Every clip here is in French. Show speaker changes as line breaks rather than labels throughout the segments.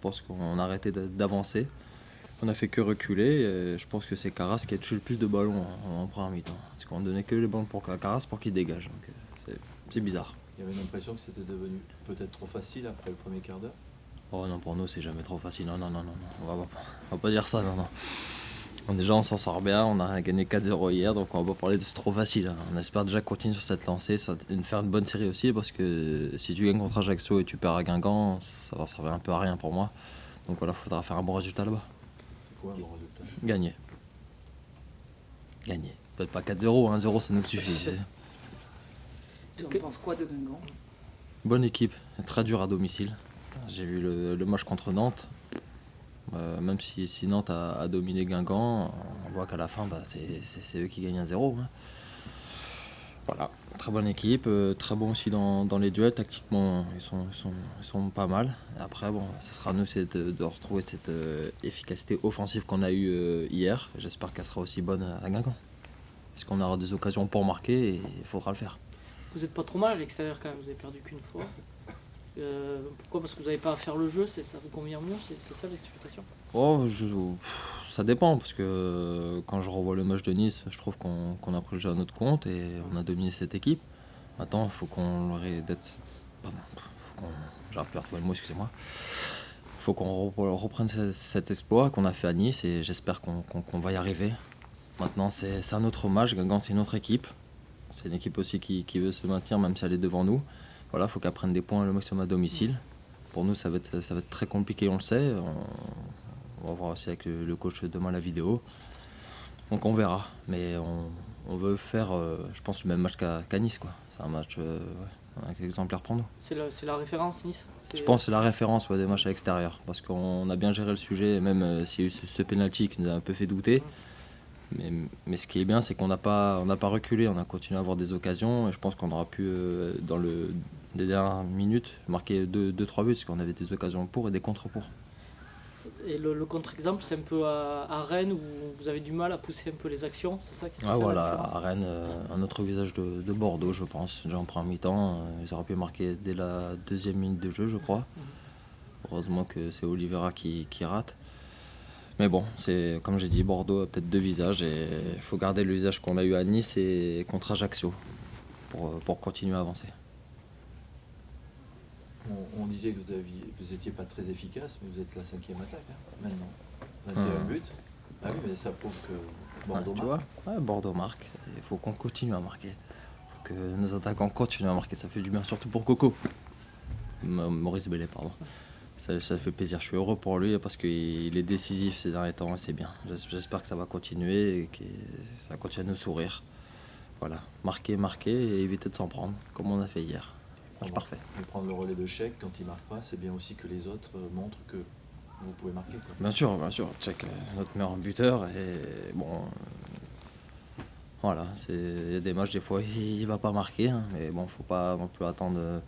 pense qu'on a arrêté d'avancer. On a fait que reculer. Et je pense que c'est Carras qui a touché le plus de ballons en première mi-temps. Parce qu'on donnait que les ballons pour Carras pour qu'il dégage. Donc c'est bizarre.
Il y avait l'impression que c'était devenu peut-être trop facile après le premier quart d'heure.
Oh non, pour nous, c'est jamais trop facile. Non. On va pas dire ça, non. Déjà, on s'en sort bien. On a gagné 4-0 hier, donc on va pas parler de c'est trop facile. Hein. On espère déjà continuer sur cette lancée, faire une bonne série aussi, parce que si tu gagnes contre Ajaccio et tu perds à Guingamp, ça va servir un peu à rien pour moi. Donc voilà, il faudra faire un bon résultat là-bas.
C'est quoi un bon résultat?
Gagner. Peut-être pas 4-0, 1-0, ça nous suffit.
Tu en penses quoi de Guingamp?
Bonne équipe, très dur à domicile. J'ai vu le match contre Nantes. Même si Nantes a dominé Guingamp, on voit qu'à la fin, c'est eux qui gagnent 1-0. Hein. Voilà, très bonne équipe, très bon aussi dans les duels. Tactiquement, ils sont pas mal. Et après, bon, ça sera à nous de retrouver cette efficacité offensive qu'on a eue hier. J'espère qu'elle sera aussi bonne à Guingamp. Parce qu'on aura des occasions pour marquer et il faudra le faire.
Vous n'êtes pas trop mal à l'extérieur quand même, vous avez perdu qu'une fois. Pourquoi? Parce que vous n'avez pas à faire le jeu, ça vous convient mieux, c'est ça l'explication?
Ça dépend, parce que quand je revois le match de Nice, je trouve qu'on a pris le jeu à notre compte et on a dominé cette équipe. Maintenant, il faut qu'on j'arrive plus à retrouver le mot, excusez-moi. Il faut qu'on reprenne cet exploit qu'on a fait à Nice et j'espère qu'on va y arriver. Maintenant, c'est un autre match. Guingamp, c'est une autre équipe. C'est une équipe aussi qui veut se maintenir, même si elle est devant nous. Voilà, il faut qu'elle prenne des points le maximum à domicile. Pour nous, ça va être très compliqué, on le sait. On va voir aussi avec le coach demain la vidéo. Donc on verra. Mais on veut faire, je pense, le même match qu'à Nice, quoi. C'est un match exemplaire pour nous.
C'est la référence, Nice?
Je pense que c'est la référence des matchs à l'extérieur. Parce qu'on a bien géré le sujet, même s'il y a eu ce pénalty qui nous a un peu fait douter. Mais ce qui est bien, c'est qu'on n'a pas reculé, on a continué à avoir des occasions. Et je pense qu'on aura pu, dans les dernières minutes, marquer 2-3 buts, parce qu'on avait des occasions pour et des contre pour.
Et le contre-exemple, c'est un peu à Rennes où vous avez du mal à pousser un peu les actions, c'est ça qui
Voilà, à Rennes, un autre visage de Bordeaux, je pense. Déjà en première mi-temps, ils auraient pu marquer dès la deuxième minute de jeu, je crois. Heureusement que c'est Oliveira qui rate. Mais bon, c'est comme j'ai dit, Bordeaux a peut-être deux visages et il faut garder le visage qu'on a eu à Nice et contre Ajaccio pour continuer à avancer.
On disait que vous n'étiez pas très efficace, mais vous êtes la 5e attaque maintenant. 21 buts. Ah oui, mais ça prouve que Bordeaux marque.
Bordeaux marque. Il faut qu'on continue à marquer. Il faut que nos attaquants continuent à marquer. Ça fait du bien, surtout pour Coco. Maurice Bellet, pardon. Ça fait plaisir. Je suis heureux pour lui parce qu'il est décisif ces derniers temps et c'est bien. J'espère que ça va continuer et que ça va continuer à nous sourire. Voilà, marquer et éviter de s'en prendre, comme on a fait hier. Parfait.
Et prendre le relais de Cheikh quand il ne marque pas, c'est bien aussi que les autres montrent que vous pouvez marquer. Quoi.
Bien sûr. Cheikh, notre meilleur buteur. Et bon, voilà, il y a des matchs, des fois, il ne va pas marquer. Hein, mais bon, il ne faut pas non plus attendre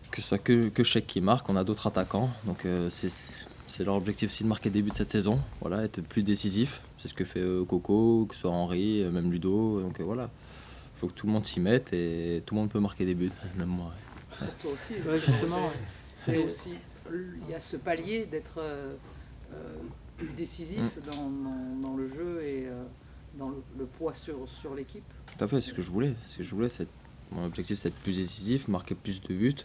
que ce soit que Cheikh qui marque. On a d'autres attaquants. Donc c'est leur objectif aussi de marquer des buts cette saison. Voilà, être plus décisif. C'est ce que fait Coco, que ce soit Henry, même Ludo. Donc voilà. Il faut que tout le monde s'y mette et tout le monde peut marquer des buts, même moi.
Ouais. Toi aussi,
justement.
C'est aussi, il y a ce palier d'être plus décisif dans le jeu et dans le poids sur l'équipe.
Tout à fait, c'est ce que je voulais. Mon objectif, c'est d'être plus décisif, marquer plus de buts.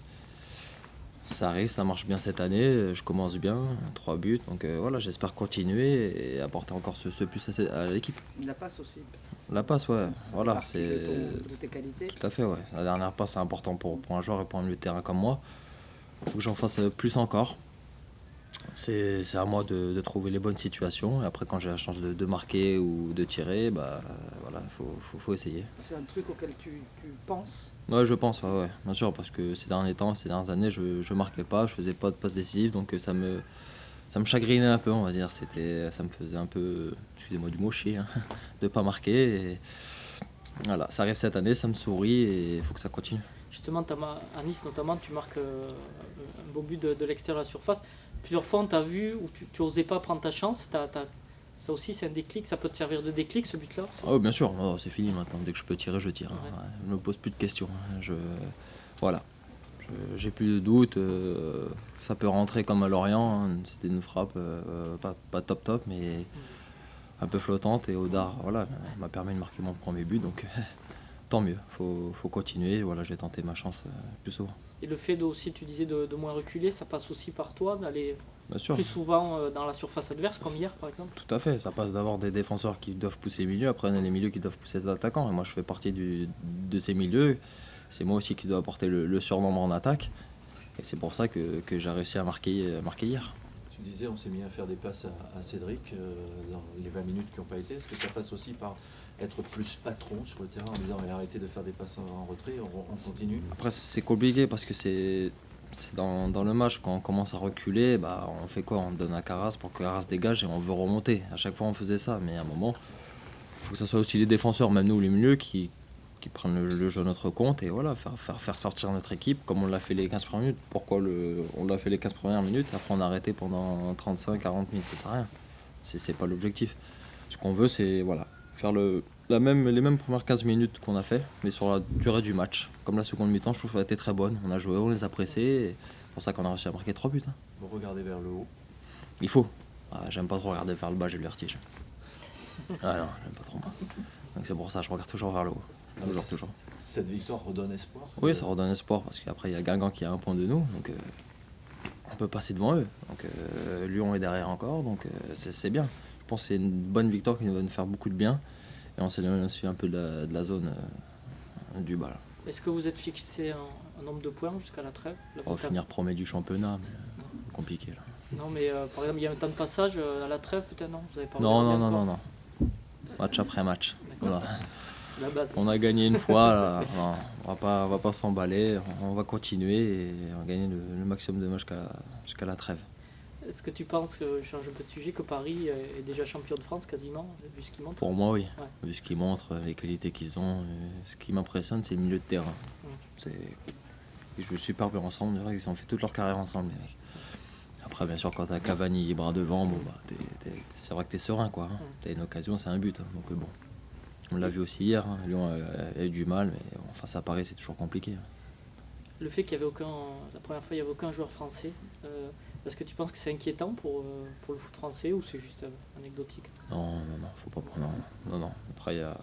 Ça arrive, ça marche bien cette année, je commence bien, 3 buts, donc voilà, j'espère continuer et apporter encore ce plus à l'équipe.
La passe aussi.
La passe, ouais, voilà, c'est
de tes qualités.
Tout à fait, ouais. La dernière passe, c'est important pour un joueur et pour un milieu de terrain comme moi. Il faut que j'en fasse plus encore. C'est à moi de trouver les bonnes situations et après quand j'ai la chance de marquer ou de tirer, voilà, faut essayer.
C'est un truc auquel tu penses?
Ouais, je pense, ouais, bien sûr, parce que ces dernières années, je marquais pas, je faisais pas de passes décisives, donc ça me chagrinait un peu, on va dire. Ça me faisait un peu, excusez-moi du mot, chier, hein, de pas marquer. Et voilà, ça arrive cette année, ça me sourit et il faut que ça continue.
Justement, à Nice notamment, tu marques un beau but de l'extérieur de la surface. Plusieurs fois, on t'a vu où tu n'osais pas prendre ta chance. Ça aussi, c'est un déclic. Ça peut te servir de déclic, ce but-là?
Oh, bien sûr, c'est fini maintenant. Dès que je peux tirer, je tire. Ouais. Je ne me pose plus de questions. Voilà. J'ai plus de doute. Ça peut rentrer comme à Lorient. Hein. C'était une frappe pas top, mais un peu flottante. Et Audard, voilà, m'a permis de marquer mon premier but. Donc tant mieux. Faut continuer. Voilà, j'ai tenté ma chance plus souvent.
Et le fait aussi, tu disais, de moins reculer, ça passe aussi par toi, d'aller
Bien sûr.
plus souvent dans la surface adverse, comme hier par exemple?
Tout à fait, ça passe d'avoir des défenseurs qui doivent pousser les milieux, après on a les milieux qui doivent pousser les attaquants, et moi je fais partie de ces milieux, c'est moi aussi qui dois apporter le surnombre en attaque, et c'est pour ça que j'ai réussi à marquer hier.
Tu disais, on s'est mis à faire des passes à Cédric dans les 20 minutes qui n'ont pas été. Est-ce que ça passe aussi par être plus patron sur le terrain en disant arrêtez de faire des passes en retrait, on continue?
Après c'est compliqué parce que c'est dans le match, quand on commence à reculer, on fait quoi? On donne à Carras pour que Carras dégage et on veut remonter. À chaque fois on faisait ça, mais à un moment, il faut que ce soit aussi les défenseurs, même nous les milieux, qui prennent le jeu à notre compte et voilà, faire sortir notre équipe comme on l'a fait les 15 premières minutes. Pourquoi on l'a fait les 15 premières minutes, après on a arrêté pendant 35-40 minutes, ça sert à rien. C'est pas l'objectif. Ce qu'on veut, c'est voilà, faire les mêmes premières 15 minutes qu'on a fait, mais sur la durée du match. Comme la seconde mi-temps, je trouve qu'elle a été très bonne. On a joué, on les a pressés, et c'est pour ça qu'on a réussi à marquer 3 buts. Hein.
Vous regardez vers le haut.
Il faut. J'aime pas trop regarder vers le bas, j'ai le vertige. Ah non, j'aime pas trop. Donc c'est pour ça, je regarde toujours vers le haut. Toujours.
Cette victoire redonne espoir?
Oui, ça redonne espoir, parce qu'après il y a Guingamp qui a 1 point de nous, donc on peut passer devant eux. Donc Lyon est derrière encore, donc c'est bien. Je pense que c'est une bonne victoire qui va nous faire beaucoup de bien. Et on s'éloigne aussi un peu de la zone du bas. Là.
Est-ce que vous êtes fixé un nombre de points jusqu'à la trêve?
On va finir premier du championnat, mais compliqué là.
Non, mais par exemple, il y a un temps de passage à la trêve, peut-être non? Vous avez pas
Non. Match après match. Voilà.
La base.
On a gagné une fois, là. Non, on va pas s'emballer, on va continuer et on va gagner le maximum de matchs jusqu'à la trêve.
Est-ce que tu penses, que je change un peu de sujet, que Paris est déjà champion de France quasiment, vu ce qu'ils montrent?
Pour moi, oui.
Ouais.
Vu ce qu'ils montrent, les qualités qu'ils ont, ce qui m'impressionne, c'est le milieu de terrain. Ils jouent super bien ensemble, ils ont fait toute leur carrière ensemble, les mecs. Après, bien sûr, quand t'as Cavani bras devant, c'est vrai que t'es serein, quoi. Hein. T'as une occasion, c'est un but. Hein. Donc bon, on l'a vu aussi hier. Hein. Lyon a eu du mal, mais face à Paris, c'est toujours compliqué. Hein.
Le fait qu'il y avait la première fois, il n'y avait aucun joueur français. Est-ce que tu penses que c'est inquiétant pour le foot français ou c'est juste anecdotique?
Non, faut pas prendre. Non. Après, il y avait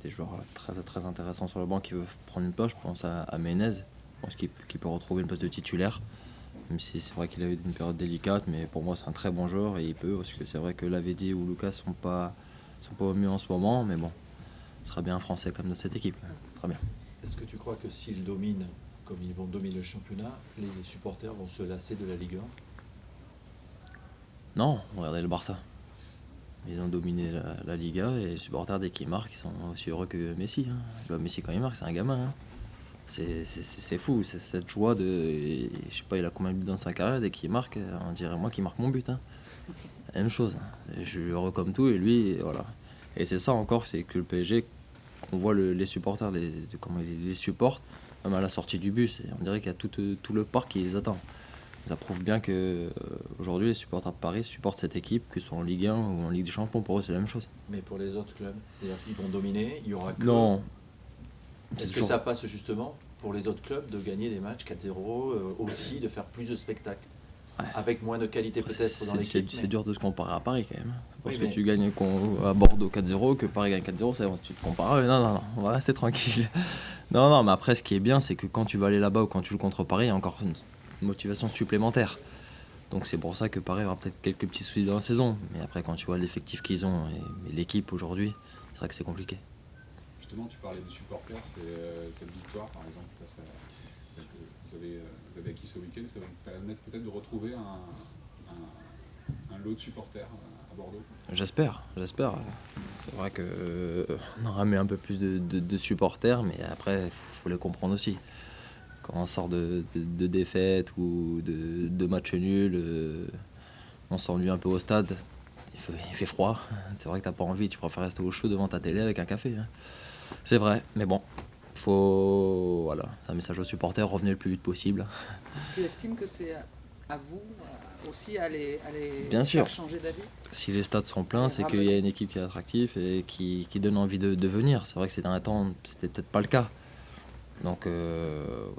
des joueurs très, très intéressants sur le banc qui veulent prendre une place. Je pense à Menez. Je pense qu'il peut retrouver une place de titulaire. Même si c'est vrai qu'il a eu une période délicate, mais pour moi, c'est un très bon joueur et il peut. Parce que c'est vrai que Lavedie ou Lucas sont pas au mieux en ce moment, mais bon, ce sera bien un Français comme dans cette équipe. Très bien.
Est-ce que tu crois que s'ils dominent, comme ils vont dominer le championnat, les supporters vont se lasser de la Ligue 1?
Non, regardez le Barça. Ils ont dominé la Liga et les supporters, dès qu'ils marquent, ils sont aussi heureux que Messi. Hein. Je vois Messi quand il marque, c'est un gamin. Hein. C'est fou, c'est cette joie de. Je sais pas, il a combien de buts dans sa carrière, dès qu'il marque, on dirait moi qui marque mon but. Hein. La même chose. Hein. Je suis heureux comme tout et lui, voilà. Et c'est ça encore, c'est que le PSG, on voit les supporters, comment ils les supportent, même à la sortie du bus. Et on dirait qu'il y a tout le parc qui les attend. Ça prouve bien que aujourd'hui les supporters de Paris supportent cette équipe, que ce soit en Ligue 1 ou en Ligue des Champions, pour eux c'est la même chose.
Mais pour les autres clubs, c'est-à-dire qu'ils vont dominer, il y aura que...
Non.
Est-ce que ça passe justement pour les autres clubs de gagner des matchs 4-0, aussi de faire plus de spectacles, avec moins de qualité peut-être dans l'équipe?
C'est dur de se comparer à Paris quand même. Parce que
mais...
tu gagnes à Bordeaux 4-0, que Paris gagne 4-0, c'est bon, tu te compares. Non, on va rester tranquille. Non, mais après ce qui est bien, c'est que quand tu vas aller là-bas ou quand tu joues contre Paris, il y a encore une motivation supplémentaire. Donc c'est pour ça que Paris aura peut-être quelques petits soucis dans la saison. Mais après, quand tu vois l'effectif qu'ils ont et l'équipe aujourd'hui, c'est vrai que c'est compliqué.
Justement, tu parlais des supporters, cette victoire par exemple, vous avez acquis ce week-end, ça va vous permettre peut-être de retrouver un lot de supporters à Bordeaux? J'espère.
C'est vrai qu'on aura mis un peu plus de supporters, mais après, il faut les comprendre aussi. Quand on sort de défaites ou de matchs nuls, on s'ennuie un peu au stade, il fait froid. C'est vrai que t'as pas envie, tu préfères rester au chaud devant ta télé avec un café. Hein. C'est vrai, mais bon, voilà, c'est un message aux supporters, revenez le plus vite possible.
Tu estimes que c'est à vous aussi à les
Bien sûr.
faire changer d'avis?
Si les stades sont pleins, c'est qu'il y a une équipe qui est attractive et qui donne envie de venir. C'est vrai que ces derniers temps, c'était peut-être pas le cas. Donc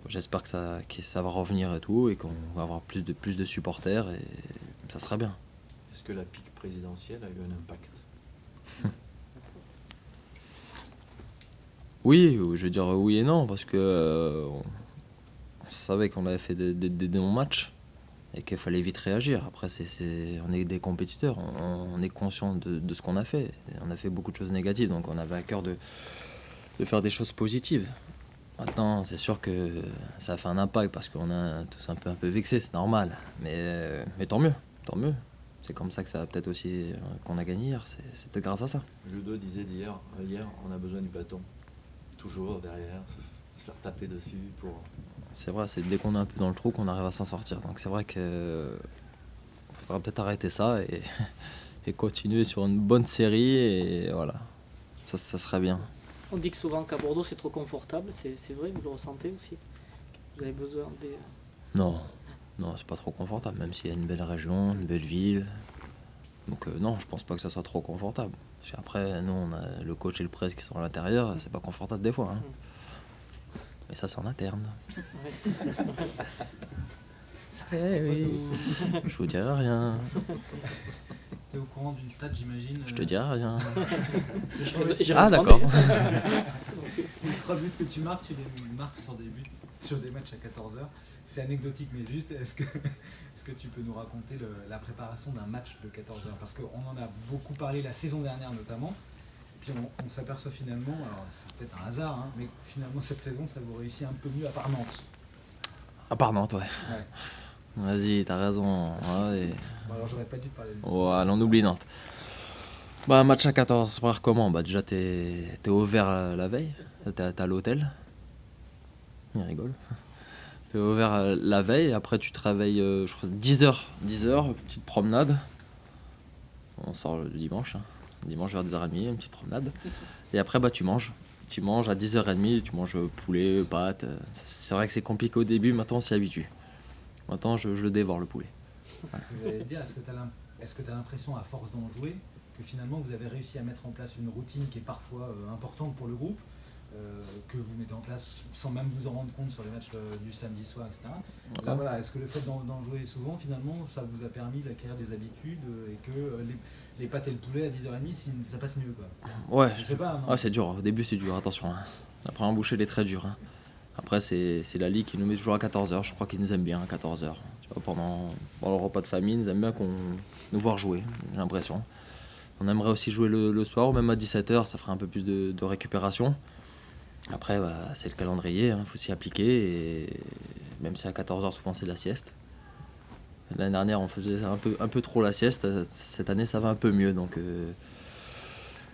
j'espère que ça va revenir et tout, et qu'on va avoir plus de supporters, et ça sera bien.
Est-ce que la pique présidentielle a eu un impact?
Oui, je veux dire oui et non, parce que on savait qu'on avait fait des bons matchs et qu'il fallait vite réagir. Après, on est des compétiteurs, on est conscient de ce qu'on a fait. On a fait beaucoup de choses négatives, donc on avait à cœur de faire des choses positives. Maintenant, c'est sûr que ça a fait un impact parce qu'on a tous un peu vexé, c'est normal. Mais tant mieux, tant mieux. C'est comme ça que ça a peut-être aussi qu'on a gagné hier. C'est peut-être grâce à ça.
Ludo disait hier, on a besoin du bâton. Toujours derrière, se faire taper dessus pour...
C'est vrai, c'est dès qu'on est un peu dans le trou qu'on arrive à s'en sortir. Donc c'est vrai que faudra peut-être arrêter ça et continuer sur une bonne série, et voilà, ça serait bien.
On dit que souvent qu'à Bordeaux c'est trop confortable, c'est vrai, vous le ressentez aussi? Vous avez besoin des...
Non, c'est pas trop confortable, même s'il y a une belle région, une belle ville. Donc non, je pense pas que ça soit trop confortable. Parce qu'après, nous, on a le coach et le presse qui sont à l'intérieur, c'est pas confortable des fois. Hein. Mais ça, c'est en interne. Oui. Je vous dirai rien.
T'es au courant d'une stat, j'imagine?
Je te dirai rien.
Ah
d'accord.
Les 3 buts que tu marques, tu les marques sur des matchs à 14h. C'est anecdotique, mais juste, est-ce que tu peux nous raconter la préparation d'un match de 14h? Parce qu'on en a beaucoup parlé la saison dernière notamment, puis on s'aperçoit finalement, alors c'est peut-être un hasard, hein, mais finalement cette saison ça vous réussit un peu mieux à part Nantes.
À part Nantes, ouais.
Ouais.
Vas-y, t'as raison. Ouais.
Bon, alors j'aurais pas dû te parler de Nantes.
Ouais, on oublie Nantes. Bah, un match à 14, ça part comment? Bah, déjà, t'es ouvert la veille, t'es à l'hôtel. Il rigole. T'es ouvert la veille, après tu te réveilles, je crois, 10h, petite promenade. On sort le dimanche, hein. Dimanche vers 10h30, une petite promenade. Et après, bah, tu manges. Tu manges à 10h30, tu manges poulet, pâtes. C'est vrai que c'est compliqué au début, maintenant on s'y habitue. Maintenant, je le dévore, le poulet.
Ouais. Vous allez dire, est-ce que tu as l'impression, à force d'en jouer, que finalement vous avez réussi à mettre en place une routine qui est parfois importante pour le groupe, que vous mettez en place sans même vous en rendre compte sur les matchs du samedi soir, etc. Là, voilà, est-ce que le fait d'en jouer souvent, finalement, ça vous a permis d'acquérir des habitudes et que les pâtes et le poulet à 10h30, ça passe mieux, quoi?
Ouais,
je sais pas, non.
Ah, c'est dur, au début c'est dur, attention. Hein. La première bouchée, elle est très dure. Hein. Après, c'est la Ligue qui nous met toujours à 14h, je crois qu'ils nous aiment bien à 14h. Tu vois, pendant le repas de famille, ils aiment bien nous voir jouer, j'ai l'impression. On aimerait aussi jouer le soir, ou même à 17h, ça ferait un peu plus de récupération. Après, bah, c'est le calendrier, hein, faut s'y appliquer. Et même si à 14h, souvent c'est la sieste. L'année dernière, on faisait un peu trop la sieste. Cette année, ça va un peu mieux. Donc,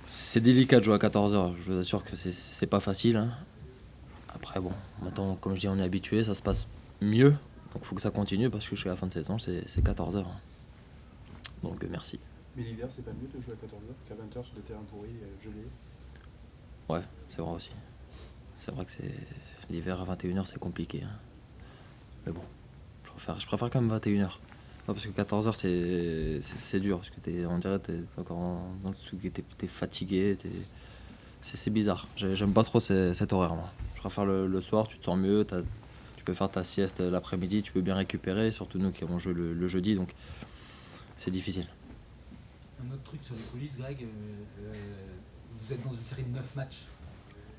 c'est délicat de jouer à 14h. Je vous assure que c'est pas facile. Hein. Après, bon, maintenant, comme je dis, on est habitué, ça se passe mieux. Donc, il faut que ça continue parce que jusqu'à la fin de saison, c'est 14h. Hein. Donc, merci.
Mais l'hiver, c'est pas mieux de jouer à 14h qu'à 20h sur des terrains pourris, gelés?
Ouais, c'est vrai aussi. C'est vrai que l'hiver à 21h, c'est compliqué. Hein. Mais bon, je préfère quand même 21h. Non, parce que 14h, c'est dur. Parce que on dirait que t'es encore dans le dessous, t'es fatigué. C'est bizarre. J'aime pas trop cet horaire, moi. Je préfère le soir, tu te sens mieux. Tu peux faire ta sieste l'après-midi, tu peux bien récupérer. Surtout nous qui avons joué le jeudi, donc c'est difficile.
Un autre truc sur les coulisses, Greg, vous êtes dans une série de 9 matchs.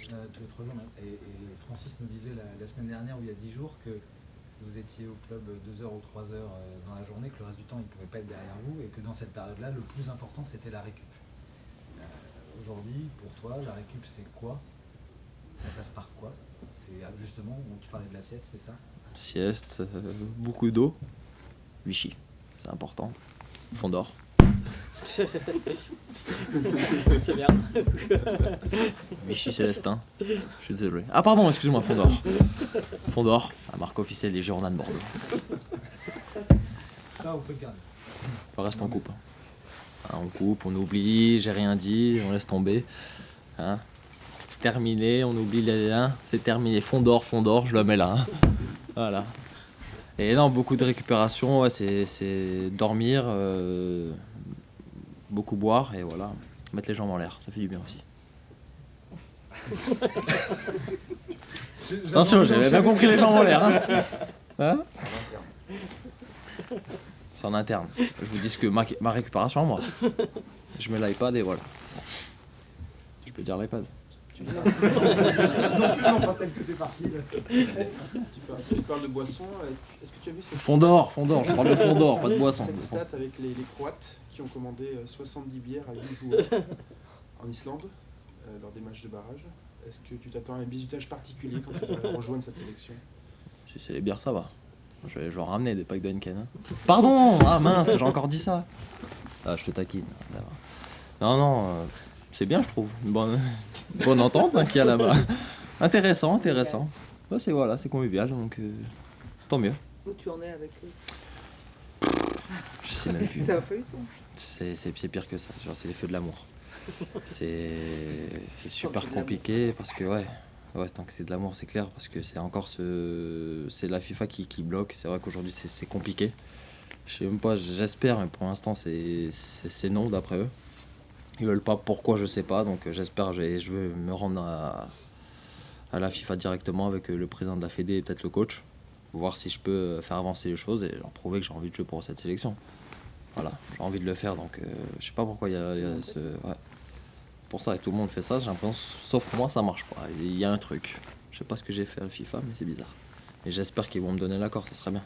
Tous les 3 jours. Et Francis nous disait la semaine dernière ou il y a 10 jours que vous étiez au club 2h ou 3h dans la journée, que le reste du temps il ne pouvait pas être derrière vous et que dans cette période-là, le plus important c'était la récup. Aujourd'hui, pour toi, la récup c'est quoi? Ça passe par quoi? C'est justement, tu parlais de la sieste, c'est ça?
Sieste, beaucoup d'eau, Vichy, c'est important, Fond d'Or.
C'est bien.
Vichy Célestin, je suis désolé. Ah pardon, excuse-moi, Fond d'Or. Fond d'Or, la marque officielle des Girondins de Bordeaux.
Ça, on peut le garder.
Le reste, on coupe. Hein, on coupe, on oublie, j'ai rien dit, on laisse tomber. Hein. Terminé, on oublie les liens, c'est terminé. Fond d'Or, je le mets là. Hein. Voilà. Et non, beaucoup de récupération, ouais, c'est dormir, beaucoup boire et voilà, mettre les jambes en l'air, ça fait du bien aussi. Attention, j'avais bien compris les jambes en l'air. Hein c'est en interne. Je vous dis ce que ma récupération, moi. Je mets l'iPad et voilà. Je peux dire l'iPad.
Non plus, non, pas tel que t'es parti. Là.
Tu parles de boissons. Est-ce que tu as vu cette
Fond d'or. Je parle de fond d'or, pas de boisson.
cette stat avec les Croates qui ont commandé 70 bières à 8 joueurs en Islande lors des matchs de barrage? Est-ce que tu t'attends à un bizutage particulier quand tu vas rejoindre cette sélection?
Si c'est les bières, ça va. Je vais en ramener des packs de Heineken. Hein. Pardon. Ah mince, j'ai encore dit ça. Ah, je te taquine. Non, c'est bien, je trouve. Une bonne entente hein, qu'il y a là-bas. Intéressant. Ouais, c'est convivial, donc tant mieux.
Où tu en es avec eux?
Je sais même plus.
C'est un feuilleton.
C'est pire que ça. Genre, c'est les feux de l'amour. C'est super compliqué parce que ouais, tant que c'est de l'amour, c'est clair, parce que c'est encore c'est la FIFA qui bloque. C'est vrai qu'aujourd'hui c'est compliqué. Je sais même pas, j'espère, mais pour l'instant c'est non d'après eux. Ils veulent pas, pourquoi je sais pas, donc j'espère, je veux me rendre à la FIFA directement avec le président de la Fédé et peut-être le coach, voir si je peux faire avancer les choses et leur prouver que j'ai envie de jouer pour cette sélection. Voilà, j'ai envie de le faire, donc je sais pas pourquoi il y a ce... Ouais. Pour ça, et tout le monde fait ça, j'ai l'impression, sauf moi, ça marche pas. Il y a un truc. Je sais pas ce que j'ai fait à la FIFA, mais c'est bizarre. Et j'espère qu'ils vont me donner l'accord, ça serait bien.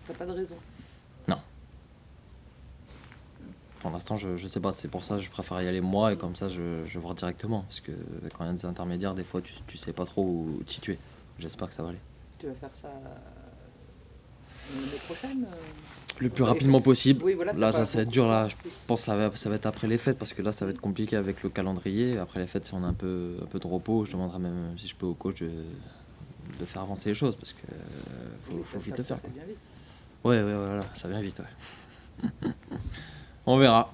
T'as pas de raison.
Non. Pour l'instant, je sais pas, c'est pour ça que je préfère y aller moi, et comme ça, je vois directement. Parce que quand il y a des intermédiaires, des fois, tu sais pas trop où t'y tuer. J'espère que ça va aller.
Tu vas faire ça l'année prochaine
Le plus rapidement possible.
Oui, voilà,
Là,
t'as pas
ça va être
beaucoup
dur.
de
Là,
temps.
je pense que ça va être après les fêtes, parce que là, ça va être compliqué avec le calendrier. Après les fêtes, si on a un peu de repos, je demanderai même si je peux au coach de faire avancer les choses, parce que faut vite le faire.
Ça
Quoi.
vient vite.
Ouais, voilà, ça vient vite. Ouais. On verra.